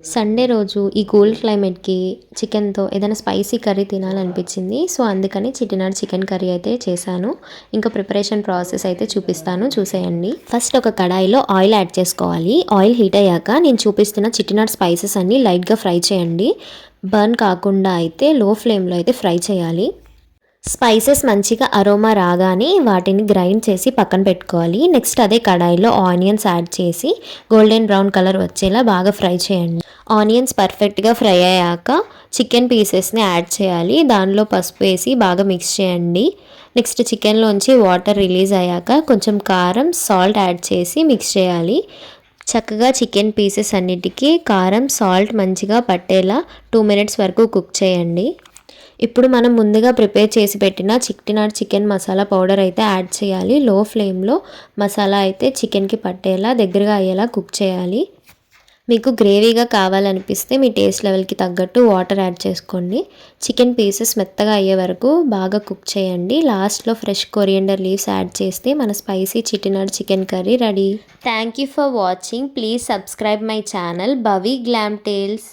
Sunday రోజు ఈ cool క్లైమేట్‌కి చికెన్‌తో ఏదైనా స్పైసీ కర్రీ తినాలనిపించింది. సో, అందుకని చిట్టినాడు చికెన్ కర్రీ అయితే చేశాను. ఇంకా ప్రిపరేషన్ ప్రాసెస్ అయితే చూపిస్తాను చూసేయండి. ఫస్ట్ ఒక కడాయిలో ఆయిల్ యాడ్ చేసుకోవాలి. ఆయిల్ హీట్ అయ్యాక నేను చూపిస్తున్న చిట్టినాడు స్పైసెస్ అన్నీ లైట్‌గా ఫ్రై చేయండి. బర్న్ కాకుండా అయితే లో ఫ్లేమ్‌లో అయితే ఫ్రై చేయాలి. స్పైసెస్ మంచిగా అరోమా రాగానే వాటిని గ్రైండ్ చేసి పక్కన పెట్టుకోవాలి. నెక్స్ట్ అదే కడాయిలో ఆనియన్స్ యాడ్ చేసి గోల్డెన్ బ్రౌన్ కలర్ వచ్చేలా బాగా ఫ్రై చేయండి. ఆనియన్స్ పర్ఫెక్ట్గా ఫ్రై అయ్యాక చికెన్ పీసెస్ని యాడ్ చేయాలి. దానిలో పసుపు వేసి బాగా మిక్స్ చేయండి. నెక్స్ట్ చికెన్లోంచి వాటర్ రిలీజ్ అయ్యాక కొంచెం కారం సాల్ట్ యాడ్ చేసి మిక్స్ చేయాలి. చక్కగా చికెన్ పీసెస్ అన్నిటికీ కారం సాల్ట్ మంచిగా పట్టేలా 2 మినిట్స్ వరకు కుక్ చేయండి. ఇప్పుడు మనం ముందుగా ప్రిపేర్ చేసి పెట్టిన చిట్టినాడు చికెన్ మసాలా పౌడర్ అయితే యాడ్ చేయాలి. లో ఫ్లేమ్లో మసాలా అయితే చికెన్కి పట్టేలా దగ్గరగా అయ్యేలా కుక్ చేయాలి. మీకు గ్రేవీగా కావాలనిపిస్తే మీ టేస్ట్ లెవెల్కి తగ్గట్టు వాటర్ యాడ్ చేసుకోండి. చికెన్ పీసెస్ మెత్తగా అయ్యే వరకు బాగా కుక్ చేయండి. లాస్ట్లో ఫ్రెష్ కొరియండర్ లీవ్స్ యాడ్ చేస్తే మన spicy Chettinad chicken curry ready. Thank you for watching. Please subscribe my channel Bhavi glam tiles.